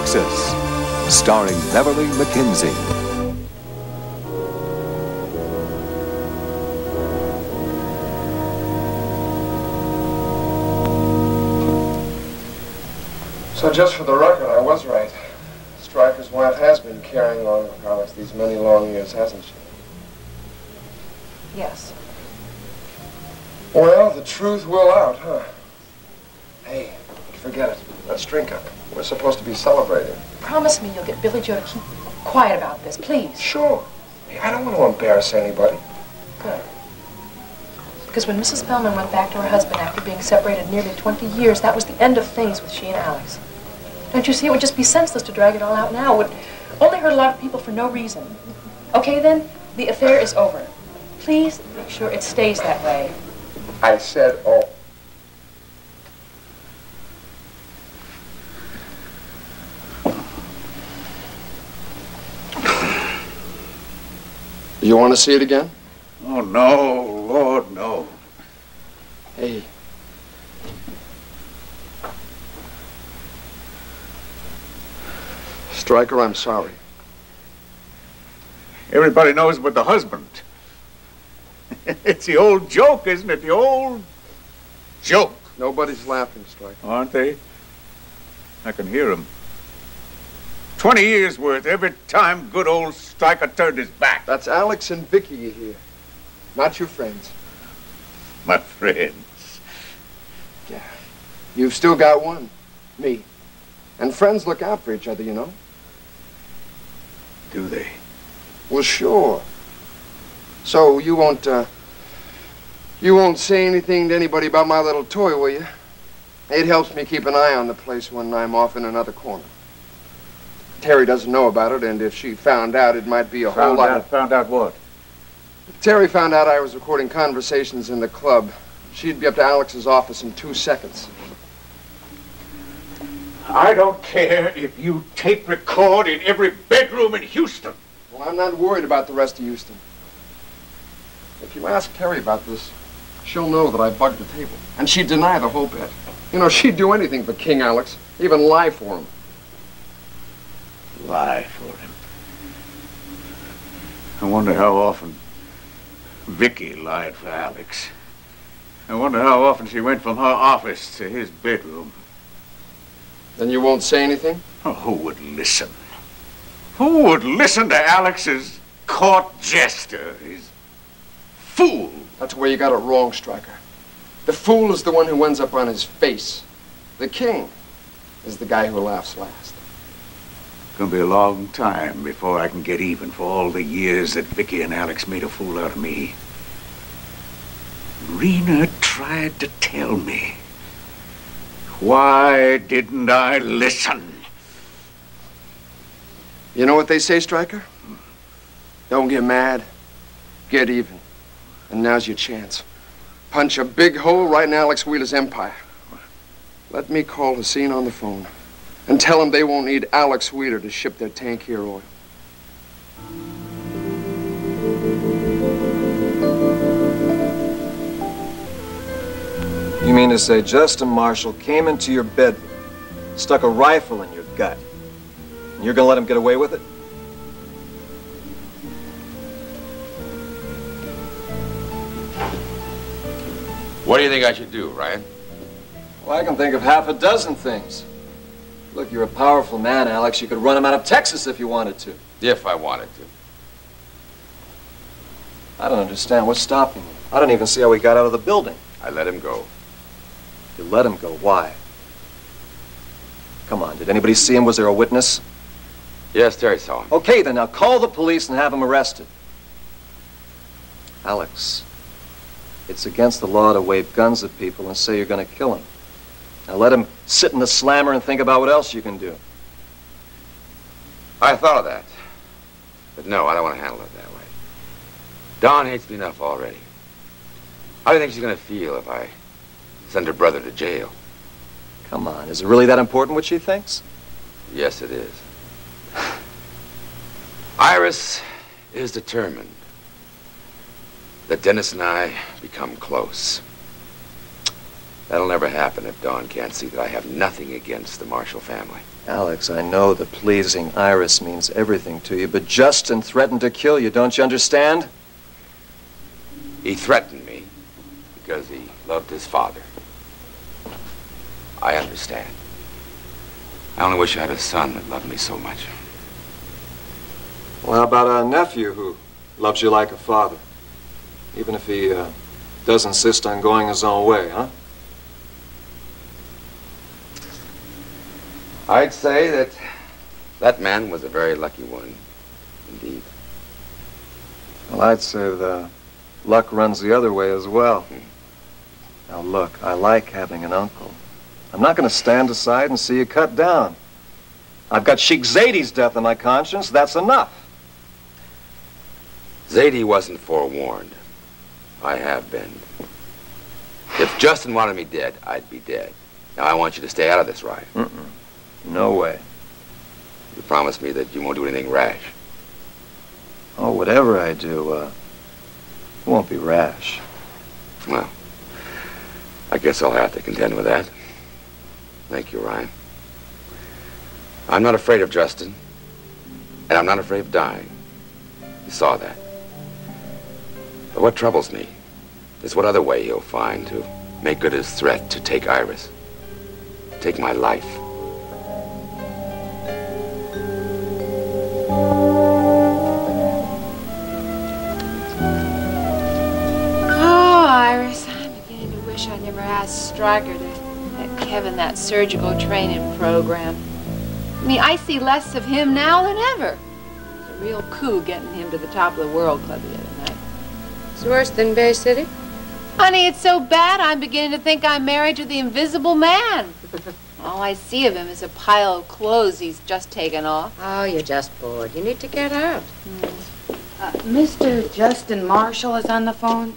Texas, starring Beverly McKinsey. So just for the record, I was right. Stryker's wife has been carrying on with Alex these many long years, hasn't she? Yes. Well, the truth will out, huh? Hey, forget it. Let's drink up. We're supposed to be celebrating. Promise me you'll get Billy Joe to keep quiet about this, please. Sure. Hey, I don't want to embarrass anybody. Good. Because when Mrs. Spellman went back to her husband after being separated nearly 20 years, that was the end of things with she and Alex. Don't you see? It would just be senseless to drag it all out now. It would only hurt a lot of people for no reason. Okay, then? The affair is over. Please make sure it stays that way. I said oh. You want to see it again? Oh, no, Lord, no. Hey. Stryker, I'm sorry. Everybody knows but the husband. It's the old joke, isn't it? The old joke. Nobody's laughing, Stryker. Aren't they? I can hear them. 20 years worth every time good old Stryker turned his back. That's Alex and Vicky you hear. Not your friends. My friends. Yeah. You've still got one. Me. And friends look out for each other, you know. Do they? Well, sure. So you won't say anything to anybody about my little toy, will you? It helps me keep an eye on the place when I'm off in another corner. Terry doesn't know about it, and if she found out, it might be a whole lot. Found out what? If Terry found out I was recording conversations in the club, she'd be up to Alex's office in 2 seconds. I don't care if you tape record in every bedroom in Houston. Well, I'm not worried about the rest of Houston. If you ask Terry about this, she'll know that I bugged the table. And she'd deny the whole bit. You know, she'd do anything for King Alex, even lie for him. Lie for him. I wonder how often Vicky lied for Alex. I wonder how often she went from her office to his bedroom. Then you won't say anything? Oh, who would listen? Who would listen to Alex's court jester, his fool? That's where you got it wrong, Stryker. The fool is the one who ends up on his face. The king is the guy who laughs last. It's gonna be a long time before I can get even for all the years that Vicky and Alex made a fool out of me. Rena tried to tell me. Why didn't I listen? You know what they say, Stryker? Don't get mad. Get even. And now's your chance. Punch a big hole right in Alex Wheeler's empire. Let me call Haseen on the phone and tell him they won't need Alex Wheeler to ship their tank here oil. You mean to say Justin Marshall came into your bedroom, stuck a rifle in your gut, and you're gonna let him get away with it? What do you think I should do, Ryan? Well, I can think of half a dozen things. Look, you're a powerful man, Alex. You could run him out of Texas if you wanted to. If I wanted to. I don't understand. What's stopping you? I don't even see how he got out of the building. I let him go. You let him go. Why? Come on, did anybody see him? Was there a witness? Yes, Terry saw him. Okay, then now call the police and have him arrested. Alex, it's against the law to wave guns at people and say you're going to kill him. Now let him sit in the slammer and think about what else you can do. I thought of that. But no, I don't want to handle it that way. Dawn hates me enough already. How do you think she's going to feel if I send her brother to jail? Come on, is it really that important what she thinks? Yes, it is. Iris is determined that Dennis and I become close. That'll never happen if Dawn can't see that I have nothing against the Marshall family. Alex, I know that pleasing Iris means everything to you, but Justin threatened to kill you, don't you understand? He threatened me because he loved his father. I understand. I only wish I had a son that loved me so much. Well, how about a nephew who loves you like a father? Even if he does insist on going his own way, huh? I'd say that that man was a very lucky one, indeed. Well, I'd say the luck runs the other way as well. Now, look, I like having an uncle. I'm not going to stand aside and see you cut down. I've got Sheikh Zady's death on my conscience. That's enough. Zadie wasn't forewarned. I have been. If Justin wanted me dead, I'd be dead. Now, I want you to stay out of this, Ryan. No way. You promise me that you won't do anything rash. Oh, whatever I do, it won't be rash. Well, I guess I'll have to contend with that. Thank you, Ryan. I'm not afraid of Justin, and I'm not afraid of dying. You saw that. But what troubles me is what other way he'll find to make good his threat to take Iris. Take my life. Oh, Iris, I'm beginning to wish I never asked Stryker to let Kevin that surgical training program. I mean, I see less of him now than ever. It's a real coup getting him to the top of the World Club the other night. It's worse than Bay City? Honey, it's so bad I'm beginning to think I'm married to the Invisible Man. All I see of him is a pile of clothes he's just taken off. Oh, you're just bored. You need to get out. Mr. Justin Marshall is on the phone.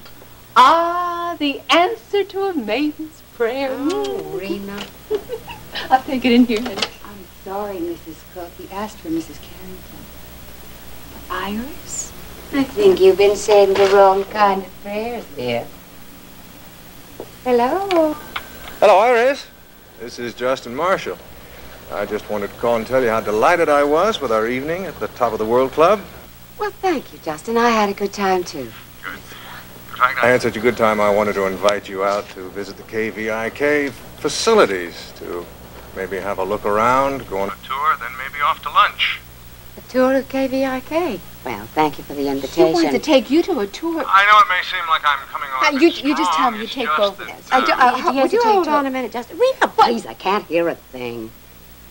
Ah, the answer to a maiden's prayer. Oh, Rena. I'll take it in here, honey. I'm sorry, Mrs. Cook. He asked for Mrs. Carrington. Iris? I think you've been saying the wrong kind of prayers, dear. Hello. Hello, Iris. This is Justin Marshall. I just wanted to call and tell you how delighted I was with our evening at the Top of the World Club. Well, thank you, Justin. I had a good time, too. Good. In fact, I had such a good time, I wanted to invite you out to visit the KVIK facilities, to maybe have a look around, go on a tour, then maybe off to lunch. A tour of KVIK? Well, thank you for the He invitation. wants to take you to a tour. I know it may seem like I'm coming on. You just tell me you take both of us. Would you hold on a minute, Justin? Rena, please, I can't hear a thing.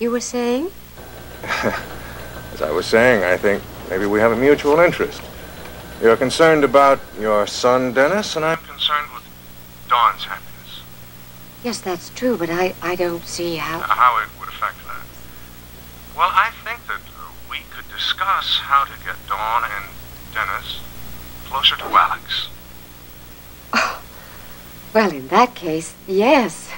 You were saying? As I was saying, I think maybe we have a mutual interest. You're concerned about your son, Dennis, and I'm concerned with Dawn's happiness. Yes, that's true, but I don't see how... How it would affect that. Well, I think that we could discuss how to get Dawn and Dennis closer to Alex. Oh, well, in that case, yes.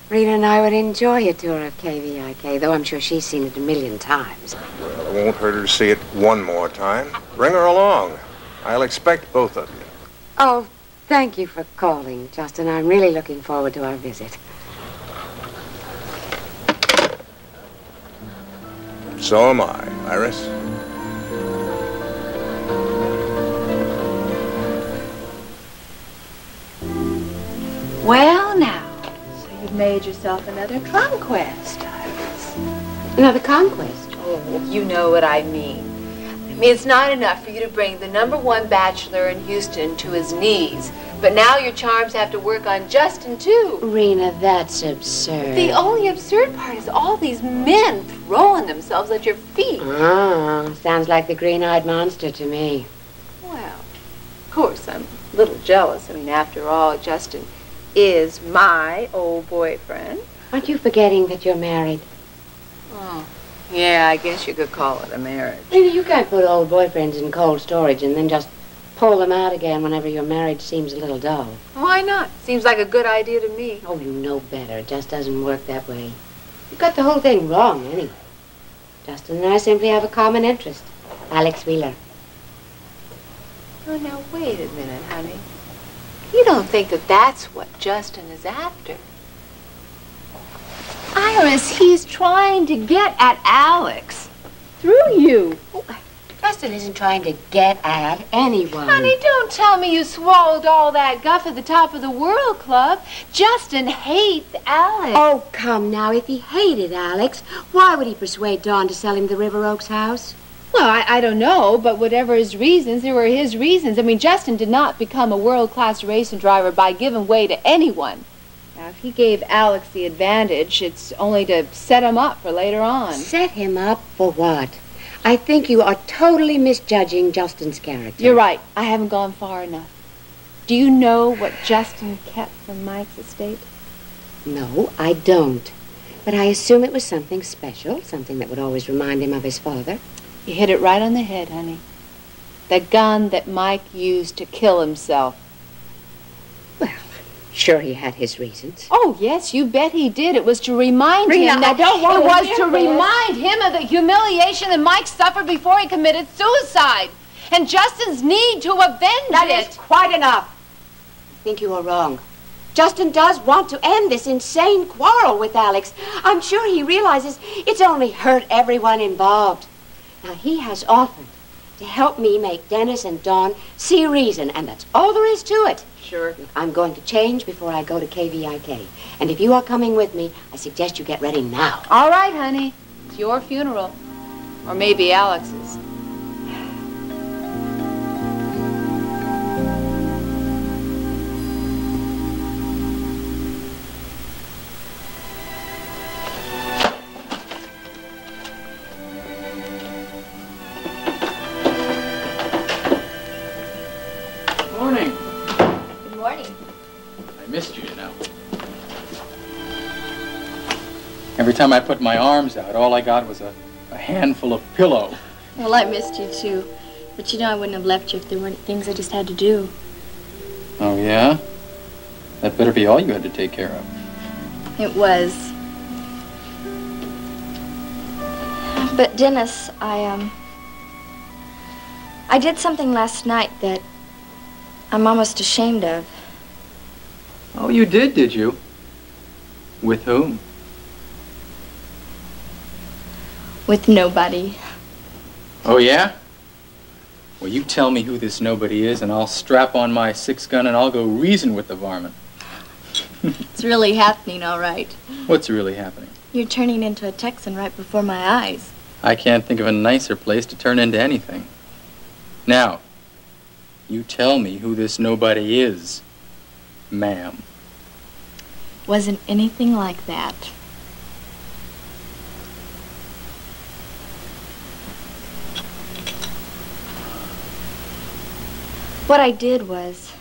Rena and I would enjoy a tour of KVIK, though I'm sure she's seen it 1,000,000 times. Well, it won't hurt her to see it one more time. Bring her along. I'll expect both of you. Oh, thank you for calling, Justin. I'm really looking forward to our visit. So am I, Iris. Well, now, so you've made yourself another conquest, Iris. Another conquest? Oh, you know what I mean. I mean, it's not enough for you to bring the #1 bachelor in Houston to his knees, but now your charms have to work on Justin, too. Rena, that's absurd. The only absurd part is all these men throwing themselves at your feet. Oh, sounds like the green-eyed monster to me. Well, of course, I'm a little jealous. I mean, after all, Justin is my old boyfriend. Aren't you forgetting that you're married? Oh, yeah, I guess you could call it a marriage. Rena, you can't put old boyfriends in cold storage and then just pull them out again whenever your marriage seems a little dull. Why not? Seems like a good idea to me. Oh, you know better. It just doesn't work that way. You've got the whole thing wrong, anyway. Justin and I simply have a common interest. Alex Wheeler. Oh, now, wait a minute, honey. You don't think that that's what Justin is after? Iris, he's trying to get at Alex. Through you. Justin isn't trying to get at anyone. Honey, don't tell me you swallowed all that guff at the top of the World Club. Justin hates Alex. Oh, come now. If he hated Alex, why would he persuade Dawn to sell him the River Oaks house? Well, I don't know, but whatever his reasons, they were his reasons. I mean, Justin did not become a world-class racing driver by giving way to anyone. Now, if he gave Alex the advantage, it's only to set him up for later on. Set him up for what? I think you are totally misjudging Justin's character. You're right. I haven't gone far enough. Do you know what Justin kept from Mike's estate? No, I don't. But I assume it was something special, something that would always remind him of his father. You hit it right on the head, honey. The gun that Mike used to kill himself. Well, sure he had his reasons. Oh, yes, you bet he did. It was to remind Rena, him that I don't want it to was hear to this. remind him of the humiliation that Mike suffered before he committed suicide. And Justin's need to avenge That it. is quite enough. I think you are wrong. Justin does want to end this insane quarrel with Alex. I'm sure he realizes it's only hurt everyone involved. Now, he has offered to help me make Dennis and Dawn see reason, and that's all there is to it. Sure. I'm going to change before I go to KVIK. And if you are coming with me, I suggest you get ready now. All right, honey. It's your funeral. Or maybe Alex's. Morning. Good morning. I missed you, you know. Every time I put my arms out, all I got was a handful of pillow. Well, I missed you too. But you know I wouldn't have left you if there weren't things I just had to do. Oh, yeah? That better be all you had to take care of. It was. But Dennis, I did something last night that I'm almost ashamed of. Oh, you did you? With whom? With nobody. Oh, yeah? Well, you tell me who this nobody is, and I'll strap on my 6-gun and I'll go reason with the varmint. It's really happening, all right. What's really happening? You're turning into a Texan right before my eyes. I can't think of a nicer place to turn into anything. Now, you tell me who this nobody is, ma'am. Wasn't anything like that. What I did was,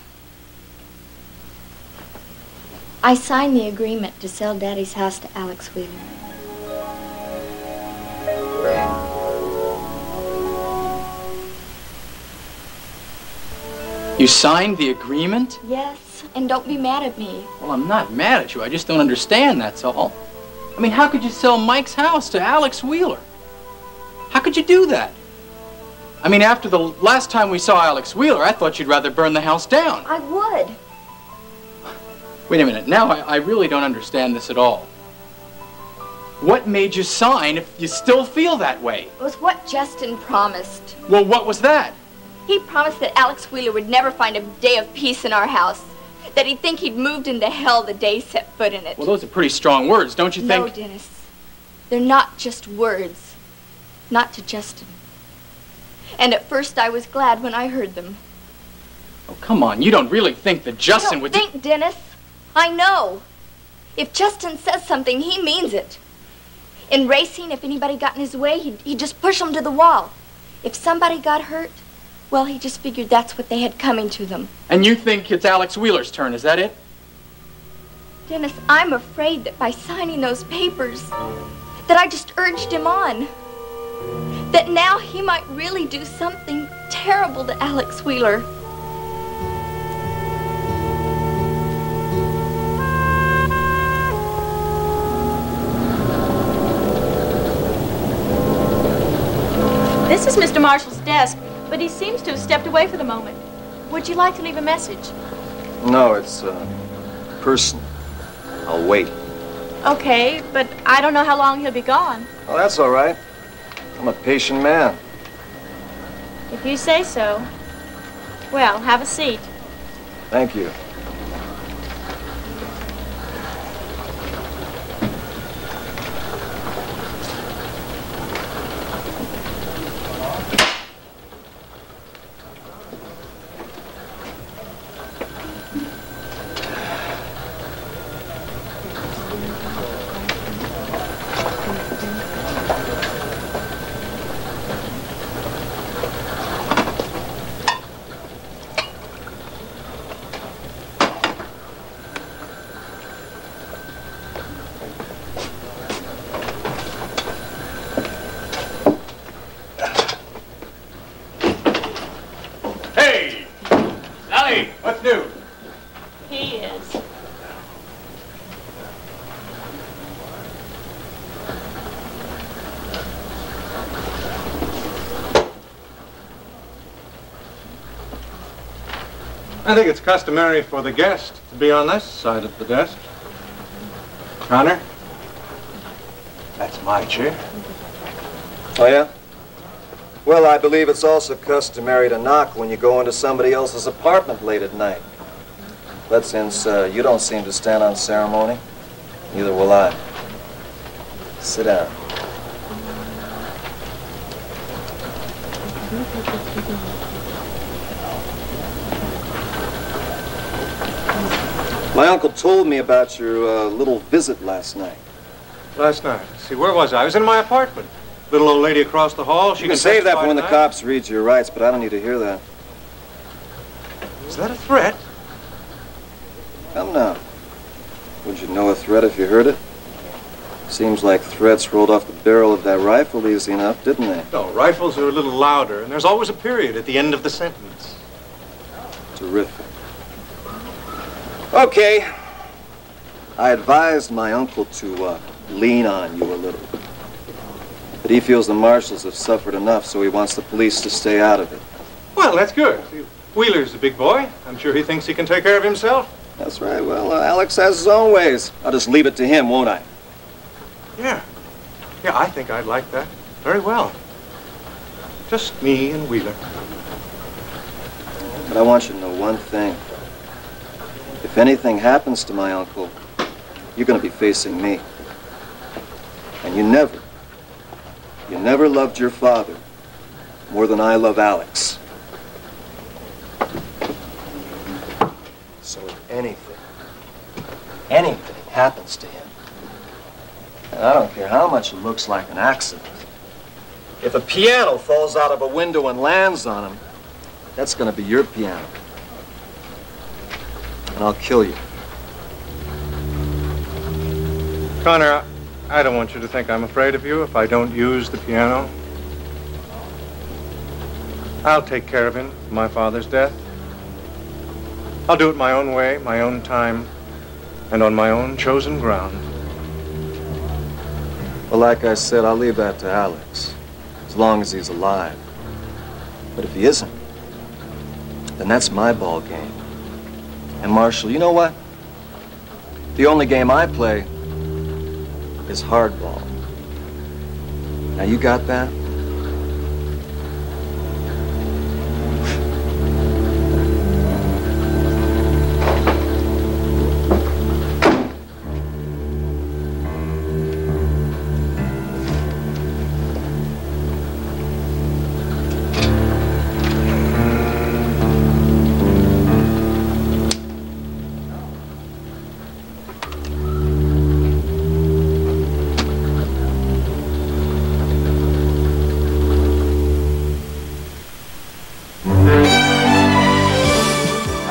I signed the agreement to sell Daddy's house to Alex Wheeler. You signed the agreement? Yes, and don't be mad at me. Well, I'm not mad at you. I just don't understand, that's all. I mean, how could you sell Mike's house to Alex Wheeler? How could you do that? I mean, after the last time we saw Alex Wheeler, I thought you'd rather burn the house down. I would. Wait a minute. Now I really don't understand this at all. What made you sign if you still feel that way? It was what Justin promised. Well, what was that? He promised that Alex Wheeler would never find a day of peace in our house. That he'd think he'd moved into hell the day he set foot in it. Well, those are pretty strong words, don't you think? No, Dennis. They're not just words. Not to Justin. And at first I was glad when I heard them. Oh, come on. You don't really think that Justin I would... don't think, Dennis. I know. If Justin says something, he means it. In racing, if anybody got in his way, he'd just push them to the wall. If somebody got hurt, well, he just figured that's what they had coming to them. And you think it's Alex Wheeler's turn, is that it? Dennis, I'm afraid that by signing those papers, that I just urged him on. That now he might really do something terrible to Alex Wheeler. This is Mr. Marshall's desk, but he seems to have stepped away for the moment. Would you like to leave a message? No, it's personal. I'll wait. Okay, but I don't know how long he'll be gone. Well, that's all right. I'm a patient man. If you say so. Well, have a seat. Thank you. I think it's customary for the guest to be on this side of the desk. Connor, that's my chair. Oh, yeah? Well, I believe it's also customary to knock when you go into somebody else's apartment late at night. But since you don't seem to stand on ceremony, neither will I. Sit down. My uncle told me about your little visit last night. Last night? See, where was I? I was in my apartment. Little old lady across the hall. She can save that for when the cops read your rights, but I don't need to hear that. Is that a threat? Come now. Would you know a threat if you heard it? Seems like threats rolled off the barrel of that rifle easy enough, didn't they? No, rifles are a little louder, and there's always a period at the end of the sentence. Terrific. Okay. I advised my uncle to lean on you a little. But he feels the marshals have suffered enough, so he wants the police to stay out of it. Well, that's good. See, Wheeler's a big boy. I'm sure he thinks he can take care of himself. That's right. Well, Alex has his own ways. I'll just leave it to him, won't I? Yeah. Yeah, I think I'd like that. Very well. Just me and Wheeler. But I want you to know one thing. If anything happens to my uncle, you're going to be facing me. And you never loved your father more than I love Alex. So if anything happens to him, and I don't care how much it looks like an accident, if a piano falls out of a window and lands on him, that's going to be your piano. And I'll kill you. Connor, I don't want you to think I'm afraid of you if I don't use the piano. I'll take care of him for my father's death. I'll do it my own way, my own time, and on my own chosen ground. Well, like I said, I'll leave that to Alex, as long as he's alive. But if he isn't, then that's my ball game. And Marshall, you know what? The only game I play is hardball. Now, you got that?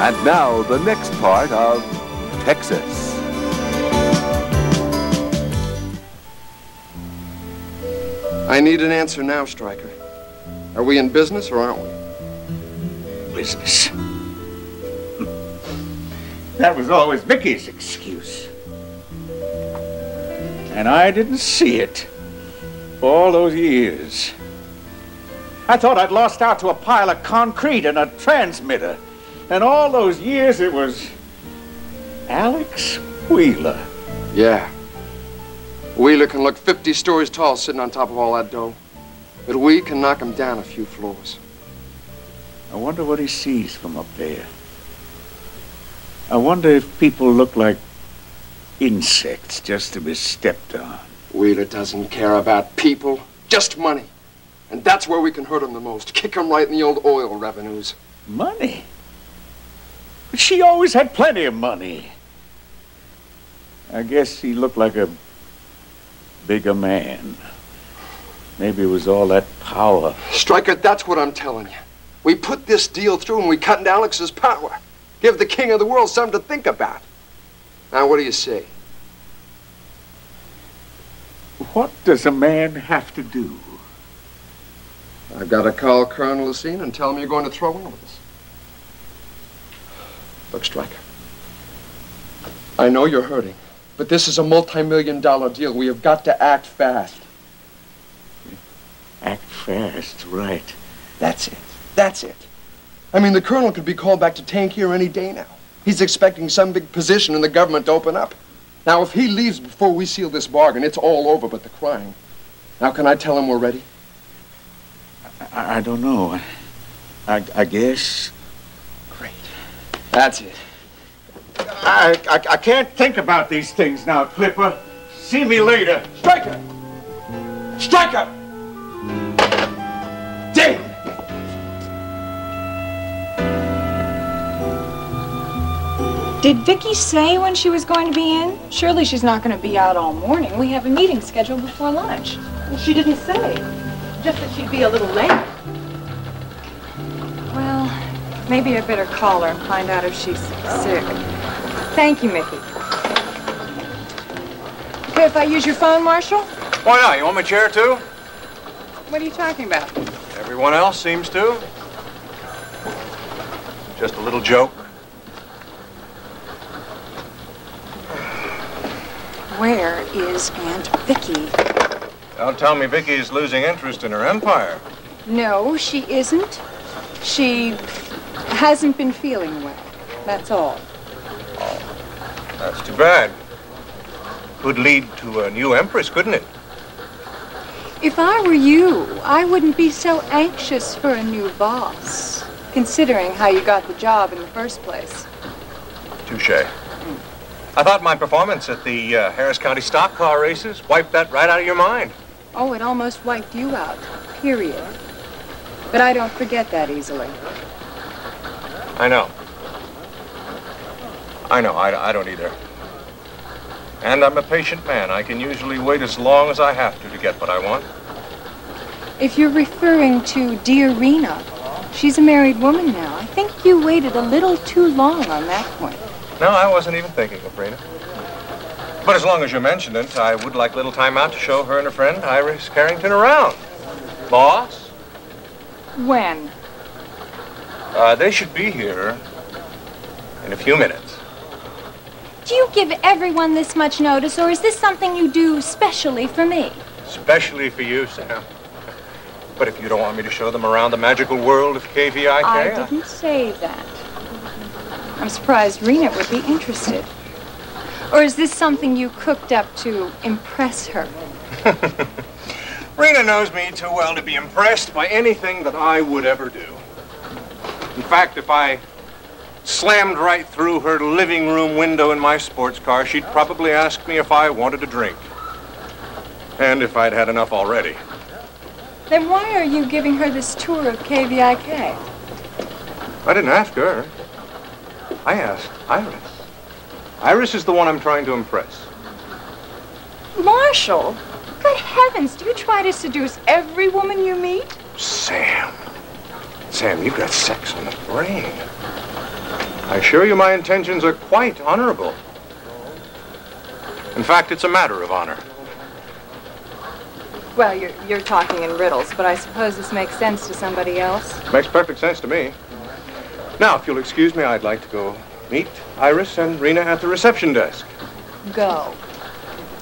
And now, the next part of Texas. I need an answer now, Stryker. Are we in business or aren't we? Business. That was always Vicky's excuse. And I didn't see it for all those years. I thought I'd lost out to a pile of concrete and a transmitter. And all those years it was Alex Wheeler. Yeah. Wheeler can look 50 stories tall sitting on top of all that dough. But we can knock him down a few floors. I wonder what he sees from up there. I wonder if people look like insects just to be stepped on. Wheeler doesn't care about people, just money. And that's where we can hurt him the most. Kick him right in the old oil revenues. Money? But she always had plenty of money. I guess he looked like a bigger man. Maybe it was all that power. Stryker, that's what I'm telling you. We put this deal through and we cut into Alex's power. Give the king of the world something to think about. Now, what do you say? What does a man have to do? I've got to call Colonel Lacine and tell him you're going to throw in with us. Look, Stryker, I know you're hurting, but this is a multi-million-dollar deal. We have got to act fast. Act fast, right. That's it. That's it. I mean, the colonel could be called back to Tangier any day now. He's expecting some big position in the government to open up. Now, if he leaves before we seal this bargain, it's all over but the crying. Now, can I tell him we're ready? I don't know. I guess. Great. That's it. I can't think about these things now, Clipper. See me later. Stryker! Stryker! Damn! Did Vicky say when she was going to be in? Surely she's not going to be out all morning. We have a meeting scheduled before lunch. Well, she didn't say. Just that she'd be a little late. Well, maybe I better call her and find out if she's sick. Thank you, Mickey. Okay, if I use your phone, Marshall? Why not? You want my chair, too? What are you talking about? Everyone else seems to. Just a little joke. Where is Aunt Vicky? Don't tell me Vicky's losing interest in her empire. No, she isn't. She hasn't been feeling well. That's all. Oh, that's too bad. Could lead to a new empress, couldn't it? If I were you, I wouldn't be so anxious for a new boss, considering how you got the job in the first place. Touché. I thought my performance at the Harris County stock car races wiped that right out of your mind. Oh, it almost wiped you out, period. But I don't forget that easily. I know. I don't either. And I'm a patient man. I can usually wait as long as I have to get what I want. If you're referring to dear Rena, she's a married woman now. I think you waited a little too long on that point. No, I wasn't even thinking of Rena. But as long as you mentioned it, I would like a little time out to show her and her friend Iris Carrington around. Boss? When? They should be here in a few minutes. Do you give everyone this much notice, or is this something you do specially for me? Especially for you, Sam. But if you don't want me to show them around the magical world of KVIK... I didn't say that. I'm surprised Rena would be interested. Or is this something you cooked up to impress her? Rena knows me too well to be impressed by anything that I would ever do. In fact, if I slammed right through her living room window in my sports car, she'd probably ask me if I wanted a drink. And if I'd had enough already. Then why are you giving her this tour of KVIK? I didn't ask her. I asked Iris. Iris is the one I'm trying to impress. Marshall, good heavens, do you try to seduce every woman you meet? Sam, you've got sex on the brain. I assure you my intentions are quite honorable. In fact, it's a matter of honor. Well, you're talking in riddles, but I suppose this makes sense to somebody else. Makes perfect sense to me. Now, if you'll excuse me, I'd like to go meet Iris and Rena at the reception desk. Go.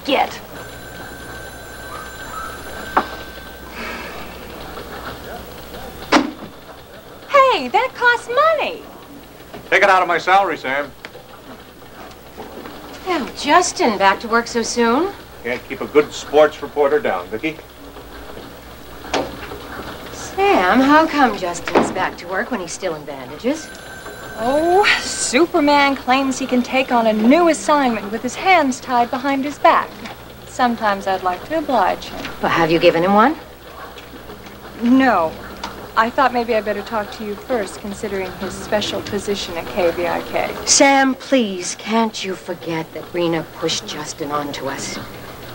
Get. Hey, that costs money. Take it out of my salary, Sam. Oh, Justin, back to work so soon? Can't keep a good sports reporter down, Vicky. Sam, how come Justin's back to work when he's still in bandages? Oh, Superman claims he can take on a new assignment with his hands tied behind his back. Sometimes I'd like to oblige him. Well, have you given him one? No. I thought maybe I'd better talk to you first, considering his special position at KVIK. Sam, please, can't you forget that Rena pushed Justin onto us?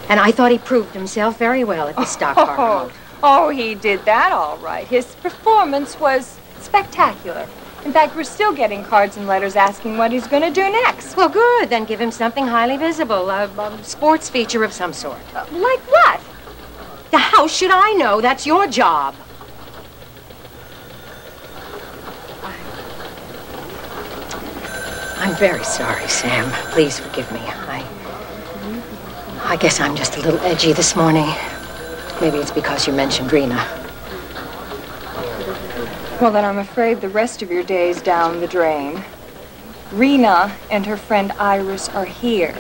And I thought he proved himself very well at the stock car promote. Oh, he did that all right. His performance was spectacular. In fact, we're still getting cards and letters asking what he's going to do next. Well, good. Then give him something highly visible, a sports feature of some sort. Like what? How should I know? That's your job. I'm very sorry, Sam. Please forgive me. I guess I'm just a little edgy this morning. Maybe it's because you mentioned Rena. Well, then I'm afraid the rest of your day's down the drain. Rena and her friend Iris are here.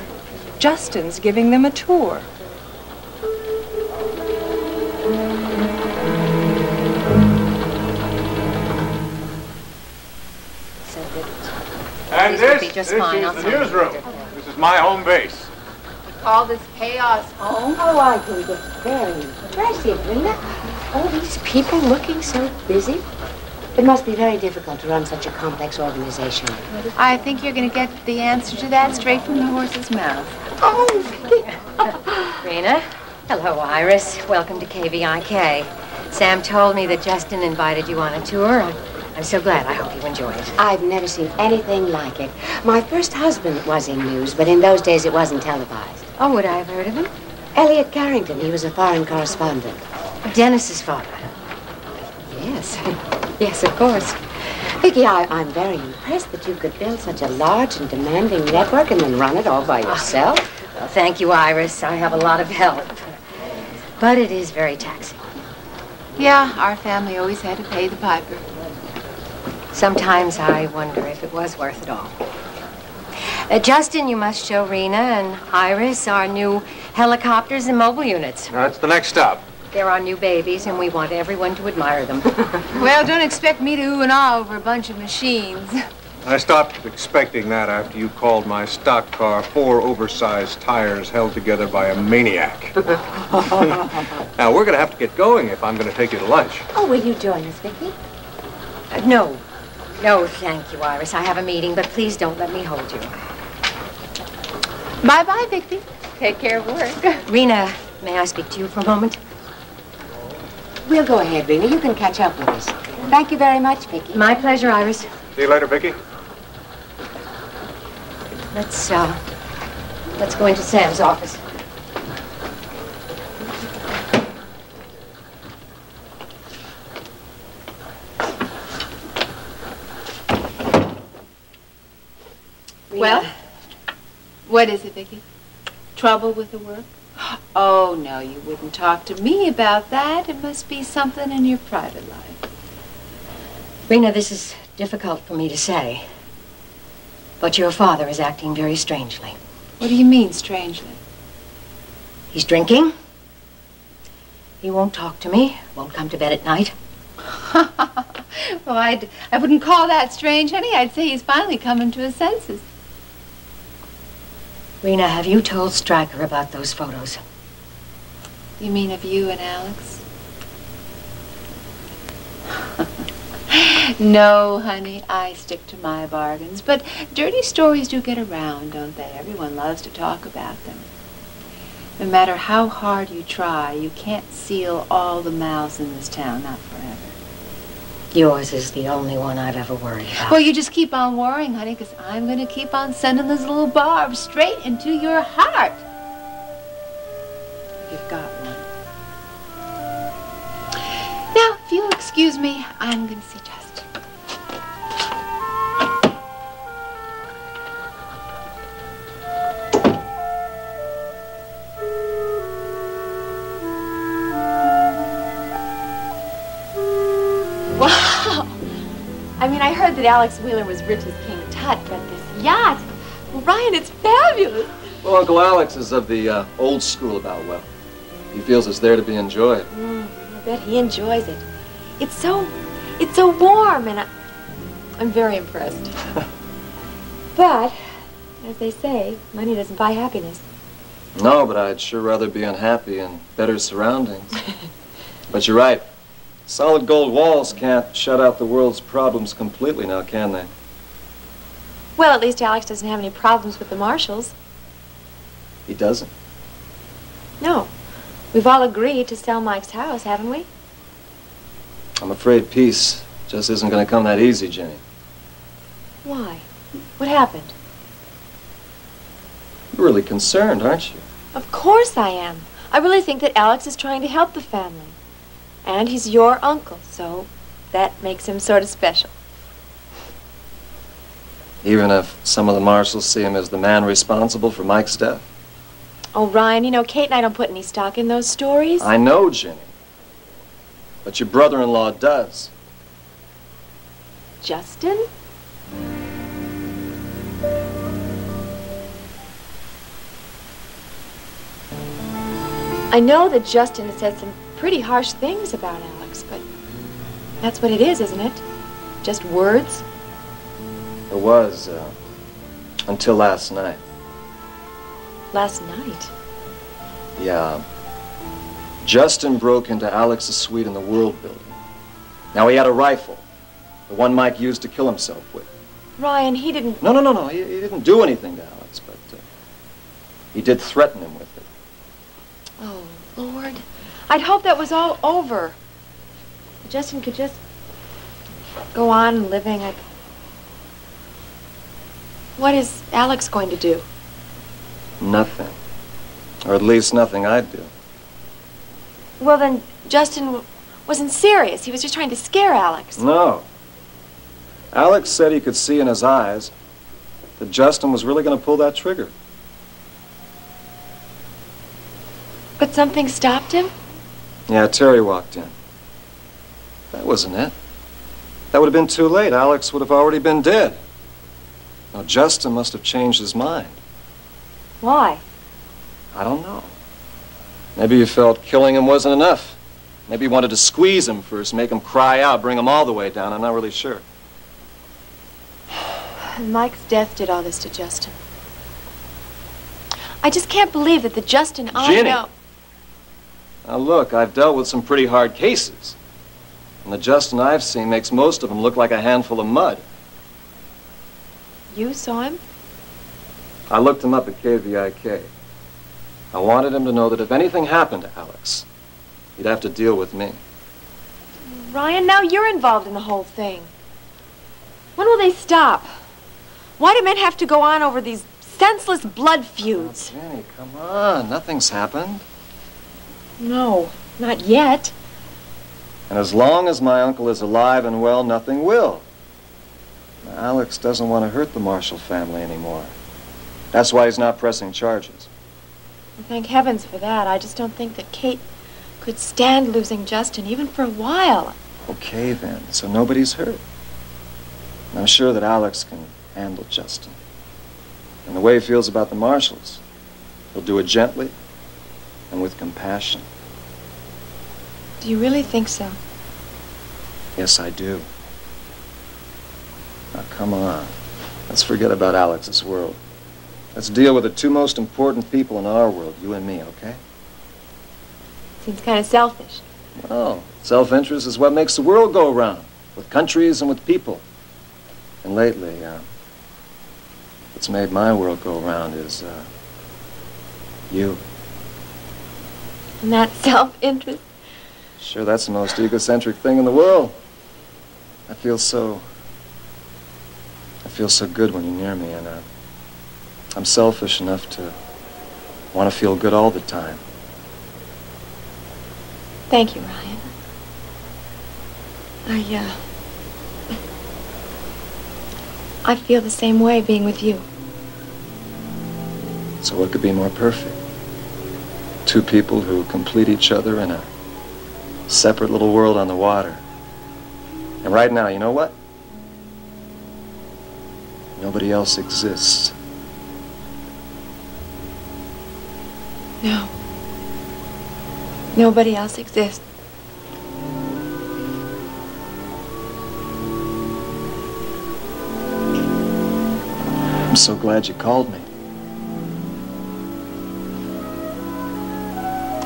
Justin's giving them a tour. And this is the newsroom. This is my home base. All this chaos home? Oh, I think it's very impressive, Rena. All these people looking so busy. It must be very difficult to run such a complex organization. I think you're going to get the answer to that straight from the horse's mouth. Oh, Rena. Hello, Iris. Welcome to KVIK. Sam told me that Justin invited you on a tour. I'm so glad. I hope you enjoy it. I've never seen anything like it. My first husband was in news, but in those days it wasn't televised. Oh, would I have heard of him? Elliot Carrington. He was a foreign correspondent. Dennis's father. Yes. Yes, of course. Vicky, I'm very impressed that you could build such a large and demanding network and then run it all by yourself. Well, thank you, Iris. I have a lot of help. But it is very taxing. Yeah, our family always had to pay the piper. Sometimes I wonder if it was worth it all. Justin, you must show Rena and Iris our new helicopters and mobile units. That's the next stop. They're our new babies, and we want everyone to admire them. Well, don't expect me to ooh and ah over a bunch of machines. I stopped expecting that after you called my stock car 4 oversized tires held together by a maniac. Now, we're going to have to get going if I'm going to take you to lunch. Oh, will you join us, Vicky? No. No, thank you, Iris. I have a meeting, but please don't let me hold you. Bye-bye, Vicky. Take care of work. Rena, may I speak to you for a moment? We'll go ahead, Rena. You can catch up with us. Thank you very much, Vicky. My pleasure, Iris. See you later, Vicky. Let's go into Sam's office. Well, what is it, Vicky? Trouble with the work? Oh, no, you wouldn't talk to me about that. It must be something in your private life. Rena, this is difficult for me to say, but your father is acting very strangely. What do you mean, strangely? He's drinking. He won't talk to me, won't come to bed at night. Well, I wouldn't call that strange, honey. I'd say he's finally coming to his senses. Rena, have you told Stryker about those photos? You mean of you and Alex? No, honey, I stick to my bargains. But dirty stories do get around, don't they? Everyone loves to talk about them. No matter how hard you try, you can't seal all the mouths in this town, not forever. Yours is the only one I've ever worried about. Well, you just keep on worrying, honey, because I'm going to keep on sending those little barbs straight into your heart. You've got one. Now, if you'll excuse me, I'm going to see Justin. Wow! I mean, I heard that Alex Wheeler was rich as King Tut, but this yacht, well, Ryan, it's fabulous. Well, Uncle Alex is of the old school about wealth. He feels it's there to be enjoyed. I bet he enjoys it. It's so warm, and I'm very impressed. But, as they say, money doesn't buy happiness. No, but I'd sure rather be unhappy in better surroundings. But you're right. Solid gold walls can't shut out the world's problems completely now, can they? Well, at least Alex doesn't have any problems with the Marshalls. He doesn't. No. We've all agreed to sell Mike's house, haven't we? I'm afraid peace just isn't going to come that easy, Jenny. Why? What happened? You're really concerned, aren't you? Of course I am. I really think that Alex is trying to help the family. And he's your uncle, so that makes him sort of special. Even if some of the Marshalls see him as the man responsible for Mike's death? Oh, Ryan, you know, Kate and I don't put any stock in those stories. I know, Jenny. But your brother-in-law does. Justin? I know that Justin has said some pretty harsh things about Alex, but that's what it is, isn't it? Just words? It was, until last night. Last night? Yeah. Justin broke into Alex's suite in the World Building. Now, he had a rifle, the one Mike used to kill himself with. Ryan, he didn't... No. He didn't do anything to Alex, but he did threaten him with it. Oh, Lord. I'd hope that was all over. Justin could just go on living. What is Alex going to do? Nothing. Or at least nothing I'd do. Well, then, Justin wasn't serious. He was just trying to scare Alex. No. Alex said he could see in his eyes that Justin was really going to pull that trigger. But something stopped him? Yeah, Terry walked in. That wasn't it. That would have been too late. Alex would have already been dead. Now, Justin must have changed his mind. Why? I don't know. Maybe he felt killing him wasn't enough. Maybe he wanted to squeeze him first, make him cry out, bring him all the way down. I'm not really sure. And Mike's death did all this to Justin. I just can't believe that the Justin I Ginny. know... Now, look, I've dealt with some pretty hard cases. And the Justin I've seen makes most of them look like a handful of mud. You saw him? I looked him up at KVIK. I wanted him to know that if anything happened to Alex, he'd have to deal with me. Ryan, now you're involved in the whole thing. When will they stop? Why do men have to go on over these senseless blood feuds? Oh, Jenny, come on. Nothing's happened. No, not yet. And as long as my uncle is alive and well, nothing will. Now, Alex doesn't want to hurt the Marshall family anymore. That's why he's not pressing charges. Well, thank heavens for that. I just don't think that Kate could stand losing Justin, even for a while. Okay, then. So nobody's hurt. And I'm sure that Alex can handle Justin. And the way he feels about the Marshalls, he'll do it gently and with compassion. Do you really think so? Yes, I do. Now, come on. Let's forget about Alex's world. Let's deal with the two most important people in our world, you and me, okay? Seems kind of selfish. Well, self-interest is what makes the world go round, with countries and with people. And lately, what's made my world go round is, you. And that self-interest? Sure, that's the most egocentric thing in the world. I feel so good when you're near me, and I'm selfish enough to want to feel good all the time. Thank you, Ryan. I feel the same way being with you. So what could be more perfect? Two people who complete each other in a separate little world on the water. And right now, you know what? Nobody else exists. No. Nobody else exists. I'm so glad you called me.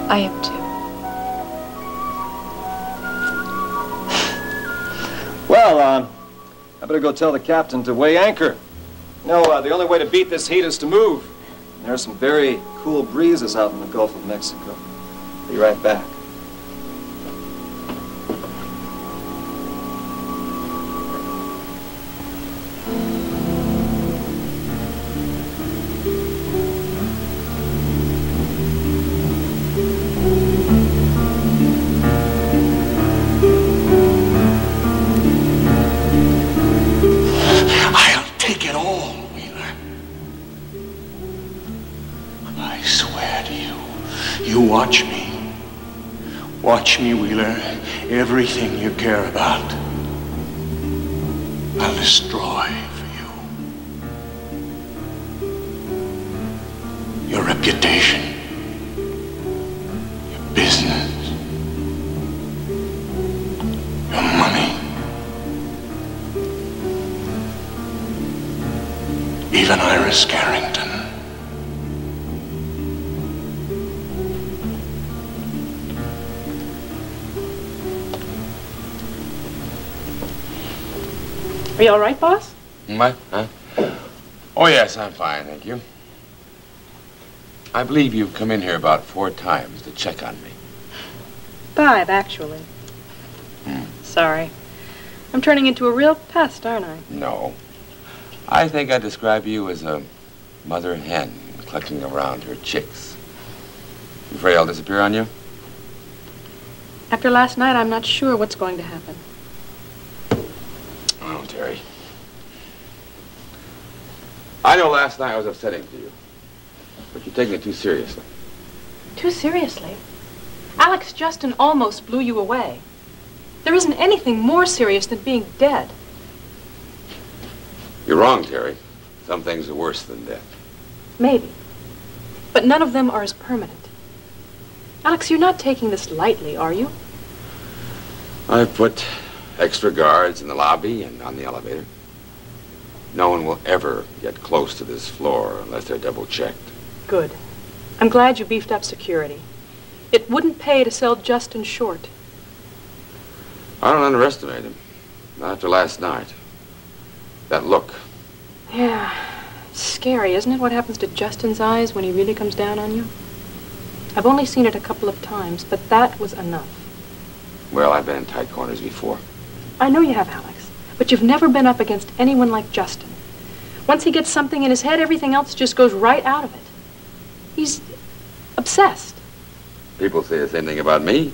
I am too. Well, I better go tell the captain to weigh anchor. No, the only way to beat this heat is to move. There are some very cool breezes out in the Gulf of Mexico. Be right back. Watch me. Watch me, Wheeler. Everything you care about, I'll destroy for you. Your reputation, your business, your money, even Iris Carrington. Are you all right, boss? What? Huh? Oh, yes, I'm fine, thank you. I believe you've come in here about 4 times to check on me. 5, actually. Sorry. I'm turning into a real pest, aren't I? No. I think I'd describe you as a mother hen clucking around her chicks. You afraid I'll disappear on you? After last night, I'm not sure what's going to happen. Oh, Terry. I know last night was upsetting to you, but you're taking it too seriously. Too seriously? Alex Justin almost blew you away. There isn't anything more serious than being dead. You're wrong, Terry. Some things are worse than death. Maybe. But none of them are as permanent. Alex, you're not taking this lightly, are you? I've put extra guards in the lobby and on the elevator. No one will ever get close to this floor unless they're double-checked. Good. I'm glad you beefed up security. It wouldn't pay to sell Justin short. I don't underestimate him. Not after last night. That look. Yeah. It's scary, isn't it, what happens to Justin's eyes when he really comes down on you? I've only seen it a couple of times, but that was enough. Well, I've been in tight corners before. I know you have, Alex, but you've never been up against anyone like Justin. Once he gets something in his head, everything else just goes right out of it. He's obsessed. People say the same thing about me.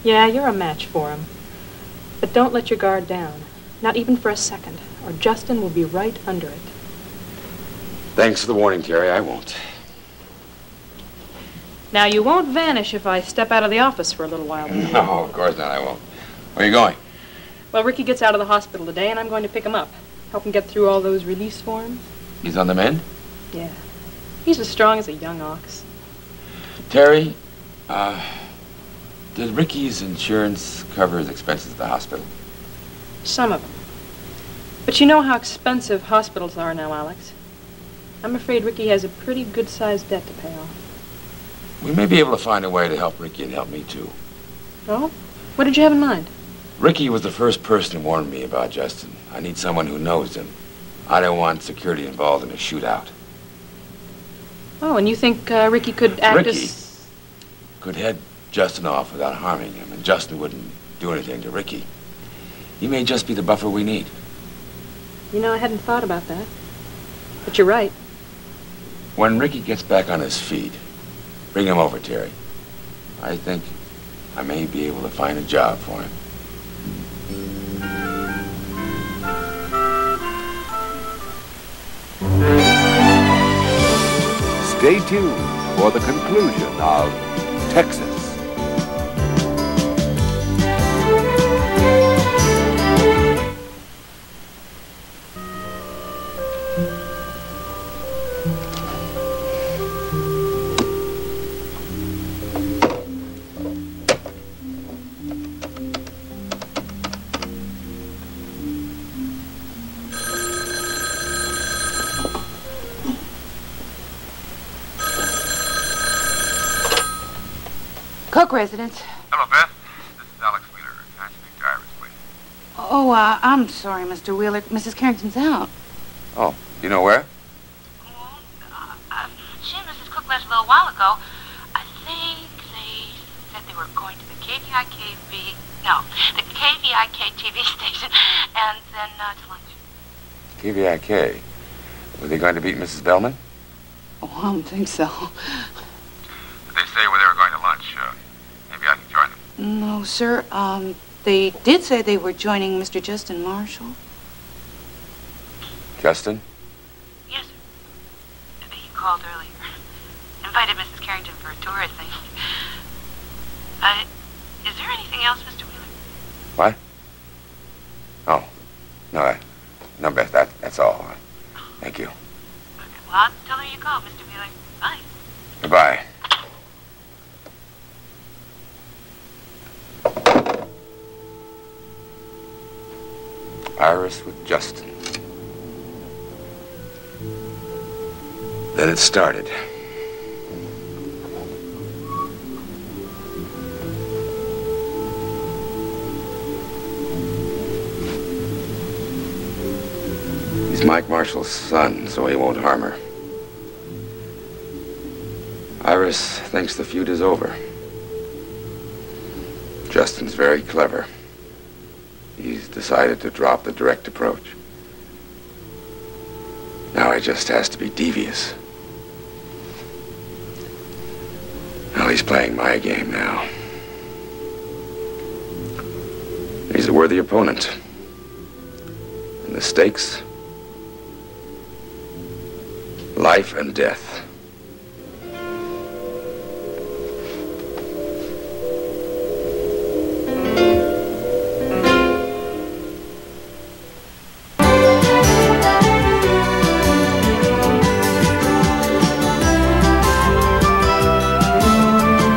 Yeah, you're a match for him. But don't let your guard down. Not even for a second, or Justin will be right under it. Thanks for the warning, Terry. I won't. Now, you won't vanish if I step out of the office for a little while. No, of course not. I won't. Where are you going? Well, Ricky gets out of the hospital today, and I'm going to pick him up. Help him get through all those release forms. He's on the mend? Yeah. He's as strong as a young ox. Terry, did Ricky's insurance cover his expenses at the hospital? Some of them. But you know how expensive hospitals are now, Alex. I'm afraid Ricky has a pretty good-sized debt to pay off. We may be able to find a way to help Ricky and help me, too. Oh? What did you have in mind? Ricky was the first person who warned me about Justin. I need someone who knows him. I don't want security involved in a shootout. Oh, and you think Ricky could act Ricky as... could head Justin off without harming him, and Justin wouldn't do anything to Ricky. He may just be the buffer we need. You know, I hadn't thought about that. But you're right. When Ricky gets back on his feet, bring him over, Terry. I think I may be able to find a job for him. Stay tuned for the conclusion of Texas. Cook residence. Hello, Beth. This is Alex Wheeler. Can I speak to Iris, please? Oh, I'm sorry, Mr. Wheeler. Mrs. Carrington's out. Oh, you know where? She and Mrs. Cook left a little while ago. I think they said they were going to the the KVIK TV station, and then to lunch. KVIK. Were they going to meet Mrs. Bellman? Oh, I don't think so. Did they say where they were going to lunch? Maybe I can join them. No, sir. They did say they were joining Mr. Justin Marshall. Justin? Yes, sir. He called earlier. Invited Mrs. Carrington for a tour, I think. Is there anything else, Mr. Wheeler? What? Oh. No, Beth, that's all. Thank you. Okay, well, I'll tell her you called, Mr. Wheeler. Bye. Goodbye. Iris with Justin. Then it started. He's Mike Marshall's son, so he won't harm her. Iris thinks the feud is over. Justin's very clever. He's decided to drop the direct approach. Now he just has to be devious. Well, he's playing my game now. He's a worthy opponent. And the stakes? Life and death.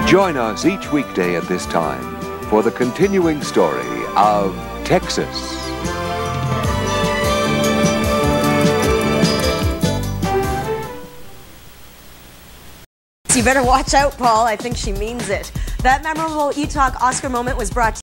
Join us each weekday at this time for the continuing story of Texas. You better watch out, Paul. I think she means it. That memorable E-Talk Oscar moment was brought to